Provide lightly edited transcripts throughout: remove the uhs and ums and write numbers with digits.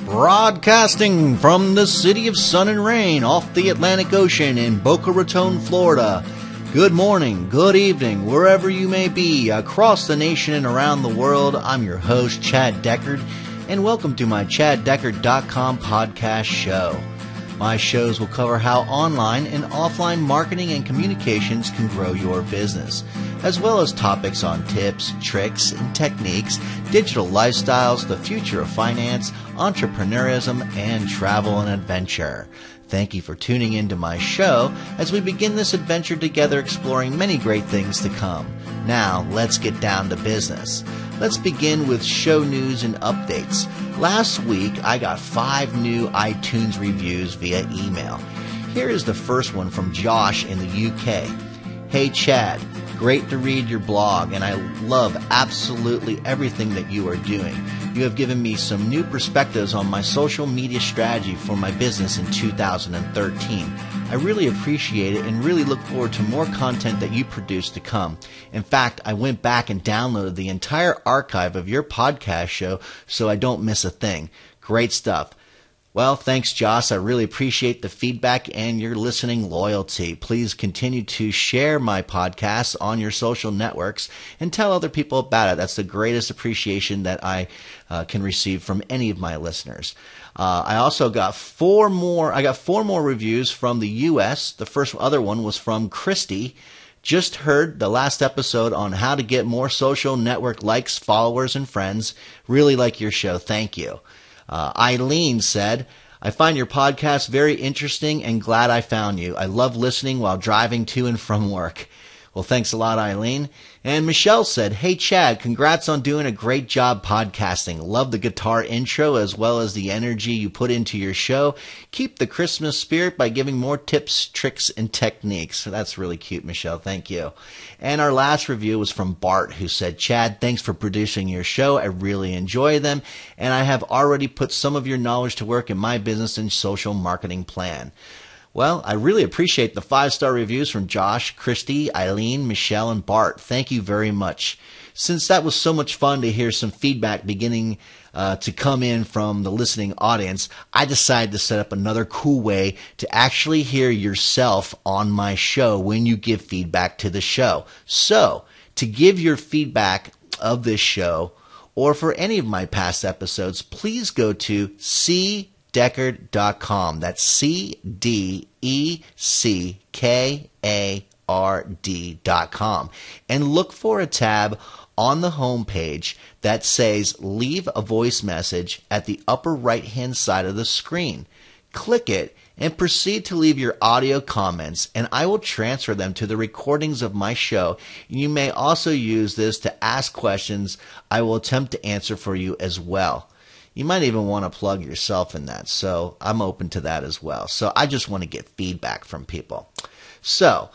Broadcasting from the city of sun and rain off the Atlantic Ocean in Boca Raton, Florida. Good morning, good evening, wherever you may be, across the nation and around the world. I'm your host, Chad Deckard, and welcome to my ChadDeckard.com podcast show. My shows will cover how online and offline marketing and communications can grow your business, as well as topics on tips, tricks, and techniques, digital lifestyles, the future of finance, entrepreneurism, and travel and adventure. Thank you for tuning into my show as we begin this adventure together exploring many great things to come. Now, let's get down to business. Let's begin with show news and updates. Last week, I got 5 new iTunes reviews via email. Here is the first one from Josh in the UK. Hey Chad, great to read your blog, and I love absolutely everything that you are doing. You have given me some new perspectives on my social media strategy for my business in 2013. I really appreciate it and really look forward to more content that you produce to come. In fact, I went back and downloaded the entire archive of your podcast show so I don't miss a thing. Great stuff. Well, thanks, Josh. I really appreciate the feedback and your listening loyalty. Please continue to share my podcasts on your social networks and tell other people about it. That's the greatest appreciation that I can receive from any of my listeners. I also got 4 more reviews from the U.S. The first other one was from Christy. Just heard the last episode on how to get more social network likes, followers, and friends. Really like your show. Thank you. Eileen said, I find your podcast very interesting and glad I found you. I love listening while driving to and from work. Well, thanks a lot, Eileen. And Michelle said, hey, Chad, congrats on doing a great job podcasting. Love the guitar intro as well as the energy you put into your show. Keep the Christmas spirit by giving more tips, tricks, and techniques. So that's really cute, Michelle. Thank you. And our last review was from Bart, who said, Chad, thanks for producing your show. I really enjoy them, and I have already put some of your knowledge to work in my business and social marketing plan. Well, I really appreciate the 5-star reviews from Josh, Christy, Eileen, Michelle, and Bart. Thank you very much. Since that was so much fun to hear some feedback beginning to come in from the listening audience, I decided to set up another cool way to actually hear yourself on my show when you give feedback to the show. So, to give your feedback of this show or for any of my past episodes, please go to Deckard.com. That's CDECKARD.com. And look for a tab on the home page that says Leave a Voice Message at the upper right-hand side of the screen. Click it and proceed to leave your audio comments, and I will transfer them to the recordings of my show. You may also use this to ask questions I will attempt to answer for you as well. You might even want to plug yourself in that, so I'm open to that as well. So I just want to get feedback from people. So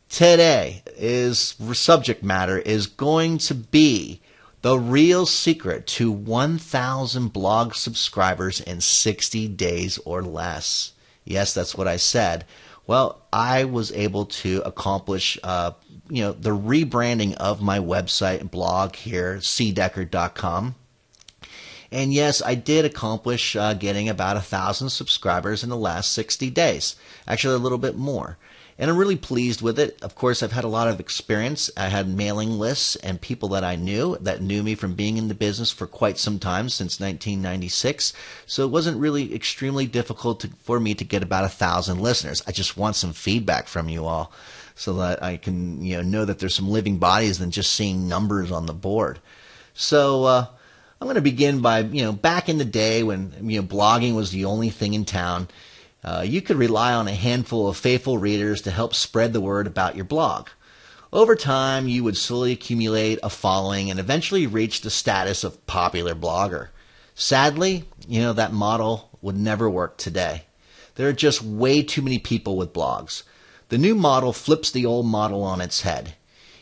today's subject matter is going to be the real secret to 1,000 blog subscribers in 60 days or less. Yes, that's what I said. Well, I was able to accomplish the rebranding of my website and blog here, cdeckard.com. And yes, I did accomplish getting about 1,000 subscribers in the last 60 days. Actually, a little bit more. And I'm really pleased with it. Of course, I've had a lot of experience. I had mailing lists and people that I knew that knew me from being in the business for quite some time, since 1996. So it wasn't really extremely difficult for me to get about 1,000 listeners. I just want some feedback from you all so that I can know that there's some living bodies than just seeing numbers on the board. So I'm going to begin by, back in the day when, blogging was the only thing in town, you could rely on a handful of faithful readers to help spread the word about your blog. Over time, you would slowly accumulate a following and eventually reach the status of popular blogger. Sadly, that model would never work today. There are just way too many people with blogs. The new model flips the old model on its head.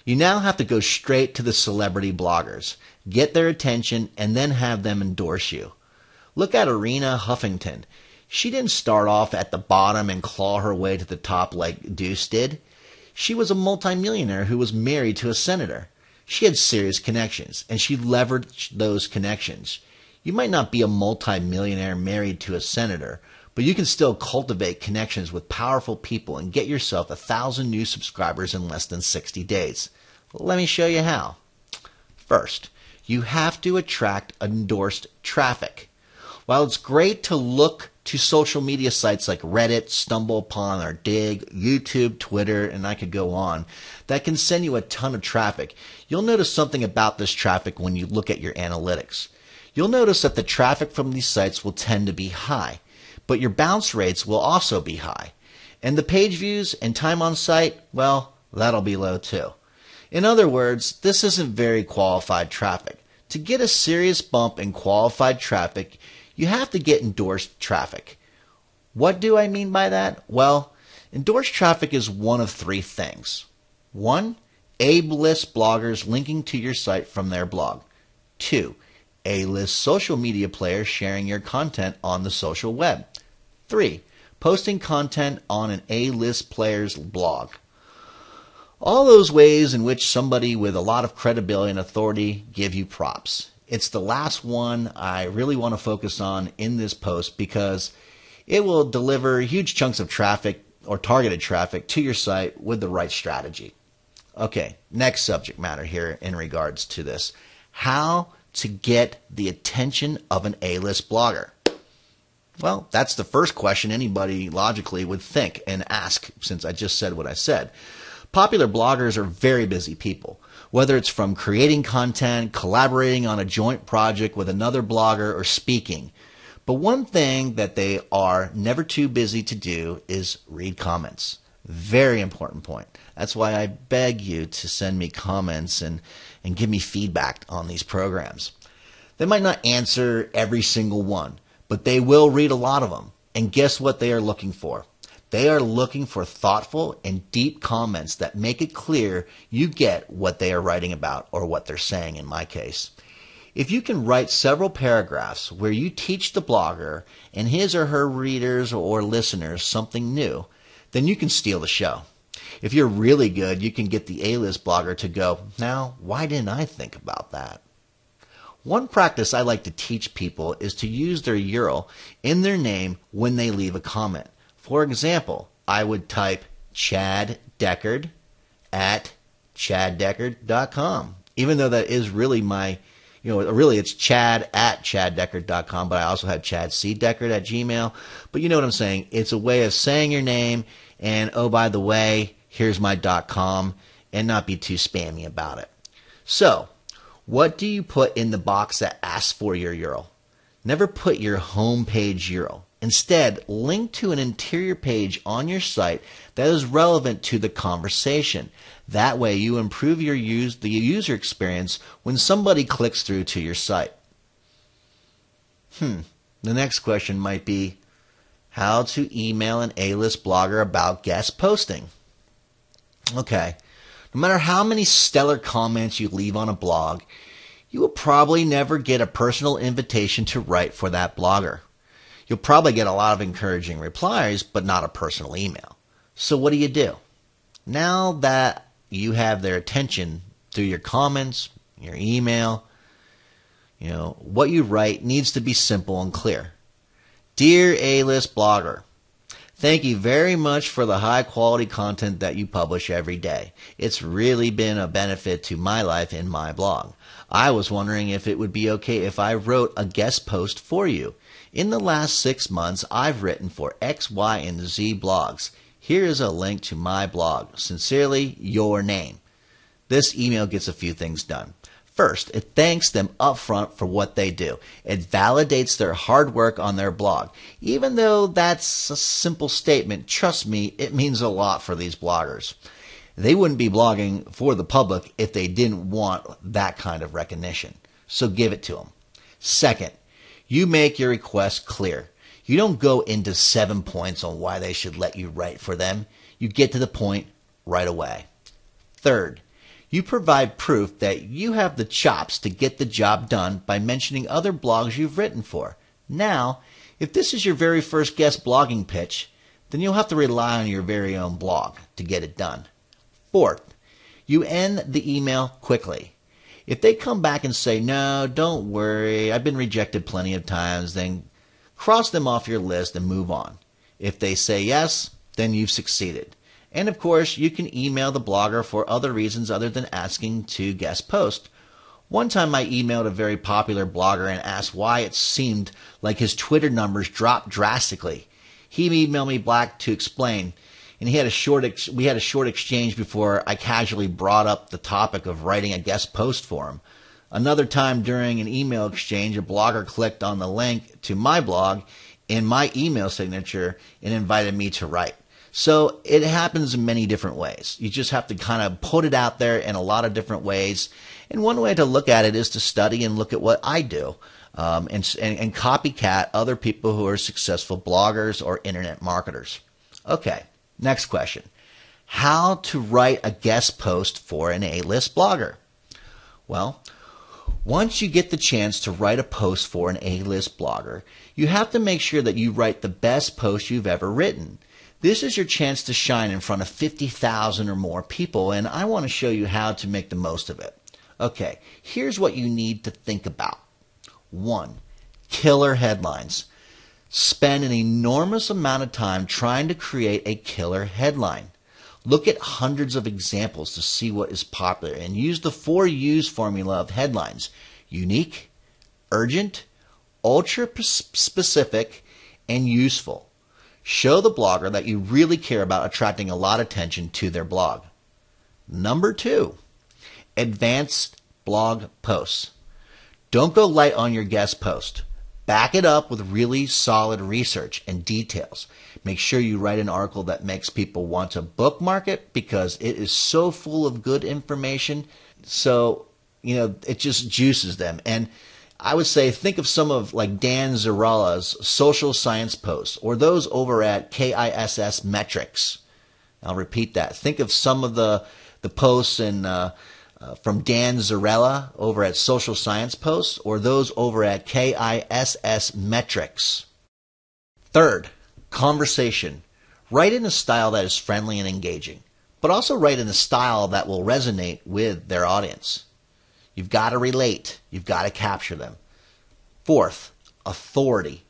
You now have to go straight to the celebrity bloggers, get their attention, and then have them endorse you. Look at Arena Huffington. She didn't start off at the bottom and claw her way to the top like Deuce did. She was a multimillionaire who was married to a senator. She had serious connections, and she leveraged those connections. You might not be a multimillionaire married to a senator, but you can still cultivate connections with powerful people and get yourself 1,000 new subscribers in less than 60 days. Let me show you how. First, you have to attract endorsed traffic. While it's great to look to social media sites like Reddit, StumbleUpon, or Dig, YouTube, Twitter, and I could go on, that can send you a ton of traffic, you'll notice something about this traffic when you look at your analytics. You'll notice that the traffic from these sites will tend to be high, but your bounce rates will also be high. And the page views and time on site, well, that'll be low too. In other words, this isn't very qualified traffic. To get a serious bump in qualified traffic, you have to get endorsed traffic. What do I mean by that? Well, endorsed traffic is one of three things. 1. A-list bloggers linking to your site from their blog. 2. A-list social media players sharing your content on the social web. 3. Posting content on an A-list player's blog. All those ways in which somebody with a lot of credibility and authority give you props. It's the last one I really want to focus on in this post because it will deliver huge chunks of traffic or targeted traffic to your site with the right strategy. Okay, next subject matter here in regards to this. How to get the attention of an A-list blogger. Well, that's the first question anybody logically would think and ask since I just said what I said. Popular bloggers are very busy people. Whether it's from creating content, collaborating on a joint project with another blogger, or speaking. But one thing that they are never too busy to do is read comments. Very important point. That's why I beg you to send me comments and give me feedback on these programs. They might not answer every single one, but they will read a lot of them. And guess what they are looking for? They are looking for thoughtful and deep comments that make it clear you get what they are writing about, or what they're saying in my case. If you can write several paragraphs where you teach the blogger and his or her readers or listeners something new, then you can steal the show. If you're really good, you can get the A-list blogger to go, now, why didn't I think about that? One practice I like to teach people is to use their URL in their name when they leave a comment. For example, I would type Chad Deckard at chaddeckard.com, even though that is really my, really it's Chad at chaddeckard.com, but I also have Chad C. Deckard at Gmail. But you know what I'm saying? It's a way of saying your name and, oh, by the way, here's my .com, and not be too spammy about it. So, what do you put in the box that asks for your URL? Never put your home page URL. Instead, link to an interior page on your site that is relevant to the conversation. That way you improve the user experience when somebody clicks through to your site. The next question might be, how to email an A-list blogger about guest posting. Okay, no matter how many stellar comments you leave on a blog, you will probably never get a personal invitation to write for that blogger. You'll probably get a lot of encouraging replies, but not a personal email. So what do? Now that you have their attention through your comments, your email, what you write needs to be simple and clear. Dear A-list blogger, thank you very much for the high quality content that you publish every day. It's really been a benefit to my life in my blog. I was wondering if it would be okay if I wrote a guest post for you. In the last 6 months, I've written for X, Y, and Z blogs. Here is a link to my blog. Sincerely, your name. This email gets a few things done. First, it thanks them upfront for what they do. It validates their hard work on their blog. Even though that's a simple statement, trust me, it means a lot for these bloggers. They wouldn't be blogging for the public if they didn't want that kind of recognition. So give it to them. Second, you make your request clear. You don't go into 7 points on why they should let you write for them. You get to the point right away. Third, you provide proof that you have the chops to get the job done by mentioning other blogs you've written for. Now, if this is your very first guest blogging pitch, then you'll have to rely on your very own blog to get it done. Fourth, you end the email quickly. If they come back and say, no, don't worry, I've been rejected plenty of times, then cross them off your list and move on. If they say yes, then you've succeeded. And of course, you can email the blogger for other reasons other than asking to guest post. One time I emailed a very popular blogger and asked why it seemed like his Twitter numbers dropped drastically. He emailed me back to explain, and we had a short exchange before I casually brought up the topic of writing a guest post for him. Another time during an email exchange, a blogger clicked on the link to my blog in my email signature and invited me to write. So it happens in many different ways. You just have to kind of put it out there in a lot of different ways. And one way to look at it is to study and look at what I do and copycat other people who are successful bloggers or internet marketers. Okay, next question. How to write a guest post for an A-list blogger? Well, once you get the chance to write a post for an A-list blogger, you have to make sure that you write the best post you've ever written. This is your chance to shine in front of 50,000 or more people, and I want to show you how to make the most of it. Okay, here's what you need to think about. 1. Killer headlines. Spend an enormous amount of time trying to create a killer headline. Look at hundreds of examples to see what is popular and use the 4 U's formula of headlines: unique, urgent, ultra specific, and useful. Show the blogger that you really care about attracting a lot of attention to their blog. Number 2, advanced blog posts. Don't go light on your guest post. Back it up with really solid research and details. Make sure you write an article that makes people want to bookmark it because it is so full of good information. So, it just juices them. And I would say think of some of like Dan Zarella's social science posts or those over at KISS Metrics. I'll repeat that. Think of some of the posts from Dan Zarella over at Social Science Posts or those over at KISS Metrics. 3rd, conversation. Write in a style that is friendly and engaging, but also write in a style that will resonate with their audience. You've got to relate. You've got to capture them. 4th, authority.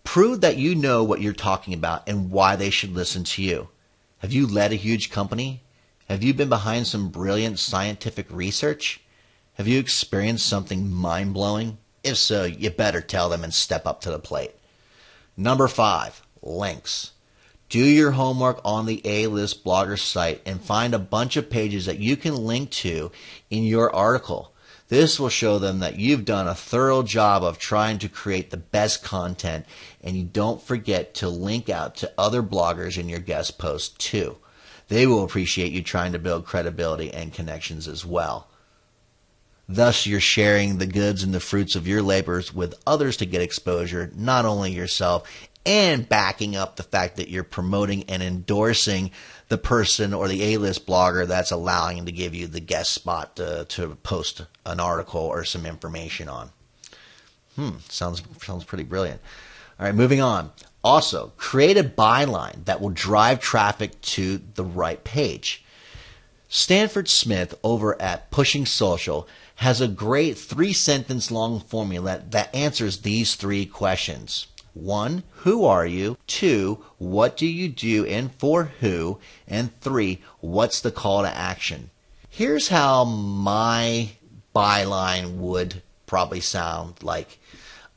Prove that you know what you're talking about and why they should listen to you. Have you led a huge company? Have you been behind some brilliant scientific research? Have you experienced something mind-blowing? If so, you better tell them and step up to the plate. Number 5, links. Do your homework on the A-list blogger site and find a bunch of pages that you can link to in your article. This will show them that you've done a thorough job of trying to create the best content, and you don't forget to link out to other bloggers in your guest post too. They will appreciate you trying to build credibility and connections as well. Thus, you're sharing the goods and the fruits of your labors with others to get exposure, not only yourself, and backing up the fact that you're promoting and endorsing the person or the A-list blogger that's allowing him to give you the guest spot to post an article or some information on. Sounds pretty brilliant. All right, moving on. Also, create a byline that will drive traffic to the right page. Stanford Smith over at Pushing Social has a great 3-sentence long formula that answers these 3 questions. 1, who are you? 2, what do you do and for who? And 3, what's the call to action? Here's how my byline would probably sound like.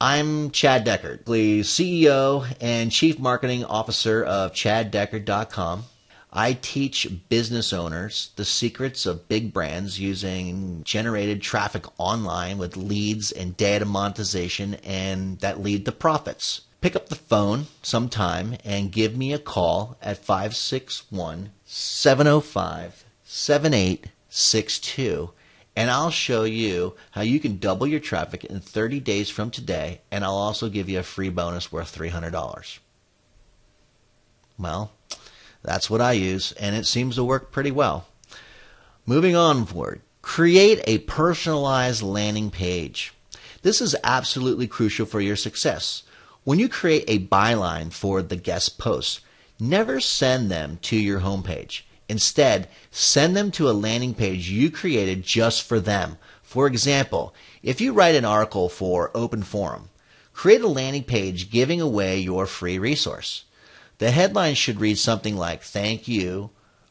I'm Chad Deckard, the CEO and Chief Marketing Officer of ChadDeckard.com. I teach business owners the secrets of big brands using generated traffic online with leads and data monetization and that lead to profits. Pick up the phone sometime and give me a call at 561-705-7862. And I'll show you how you can double your traffic in 30 days from today, and I'll also give you a free bonus worth $300. Well, that's what I use, and it seems to work pretty well. Moving onward, create a personalized landing page. This is absolutely crucial for your success. When you create a byline for the guest posts, never send them to your homepage. Instead, send them to a landing page you created just for them. For example, if you write an article for Open Forum, create a landing page giving away your free resource. The headline should read something like, "Thank you,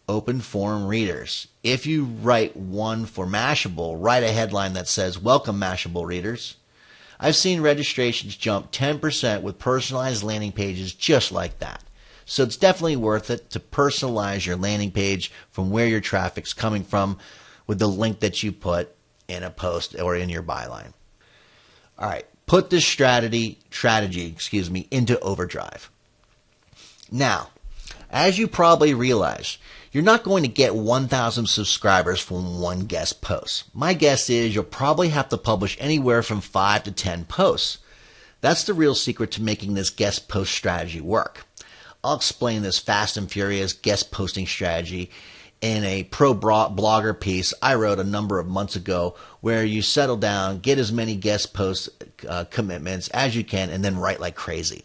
Open Forum readers." If you write one for Mashable, write a headline that says, "Welcome, Mashable readers." I've seen registrations jump 10% with personalized landing pages just like that. So it's definitely worth it to personalize your landing page from where your traffic's coming from with the link that you put in a post or in your byline. All right, put this strategy into overdrive. Now, as you probably realize, you're not going to get 1,000 subscribers from one guest post. My guess is you'll probably have to publish anywhere from 5 to 10 posts. That's the real secret to making this guest post strategy work. I'll explain this fast and furious guest posting strategy in a pro blogger piece I wrote a number of months ago, where you settle down, get as many guest post commitments as you can, and then write like crazy.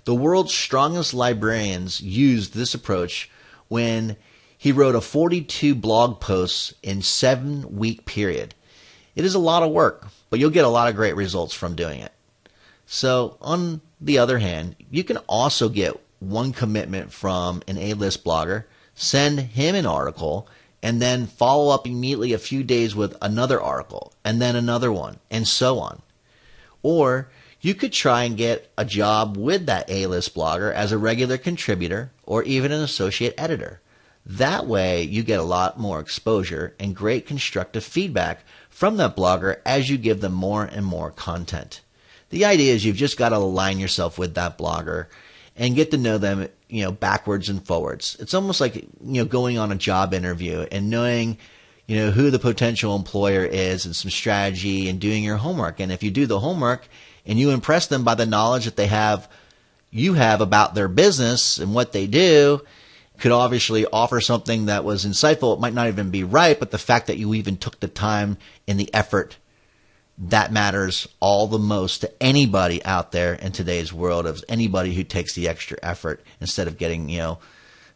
The world's strongest librarians used this approach when he wrote a 42 blog posts in 7-week period. It is a lot of work, but you'll get a lot of great results from doing it. So on the other hand, you can also get one commitment from an A-list blogger, send him an article, and then follow up immediately a few days with another article, and then another one, and so on. Or you could try and get a job with that A-list blogger as a regular contributor or even an associate editor. That way you get a lot more exposure and great constructive feedback from that blogger as you give them more and more content. The idea is you've just got to align yourself with that blogger and get to know them, backwards and forwards. It's almost like, going on a job interview and knowing, who the potential employer is and some strategy and doing your homework. And if you do the homework and you impress them by the knowledge that you have about their business and what they do, could obviously offer something that was insightful. It might not even be right, but the fact that you even took the time and the effort, that matters all the most to anybody out there in today's world, of anybody who takes the extra effort instead of getting,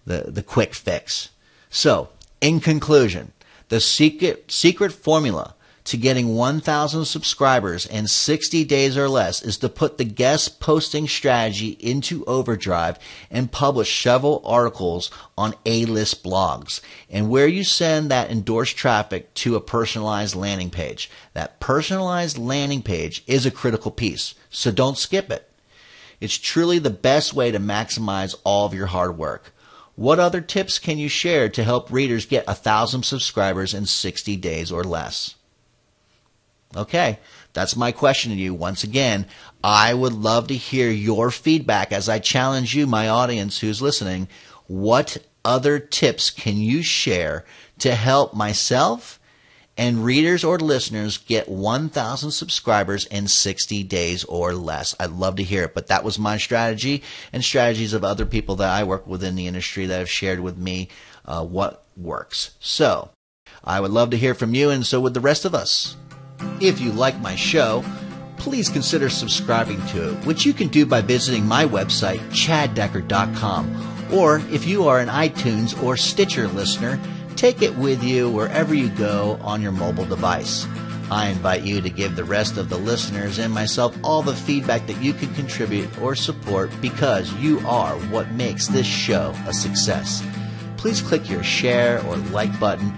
the quick fix. So, in conclusion, the secret formula to getting 1,000 subscribers in 60 days or less is to put the guest posting strategy into overdrive and publish several articles on A-list blogs. And where you send that endorsed traffic to a personalized landing page. That personalized landing page is a critical piece, so don't skip it. It's truly the best way to maximize all of your hard work. What other tips can you share to help readers get 1,000 subscribers in 60 days or less? Okay, that's my question to you. Once again, I would love to hear your feedback as I challenge you, my audience who's listening. What other tips can you share to help myself and readers or listeners get 1,000 subscribers in 60 days or less? I'd love to hear it, but that was my strategy and strategies of other people that I work with in the industry that have shared with me what works. So I would love to hear from you, and so would the rest of us. If you like my show, please consider subscribing to it, which you can do by visiting my website, chaddeckard.com. Or if you are an iTunes or Stitcher listener, take it with you wherever you go on your mobile device. I invite you to give the rest of the listeners and myself all the feedback that you can contribute or support, because you are what makes this show a success. Please click your share or like button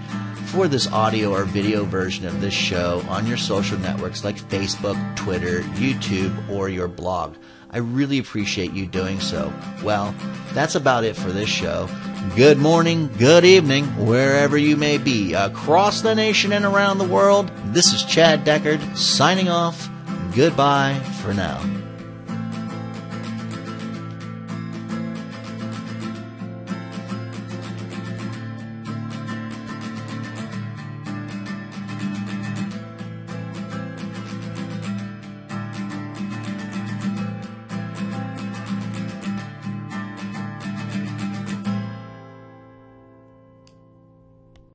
for this audio or video version of this show on your social networks like Facebook, Twitter, YouTube, or your blog. I really appreciate you doing so. Well, that's about it for this show. Good morning, good evening, wherever you may be, across the nation and around the world. This is Chad Deckard signing off. Goodbye for now.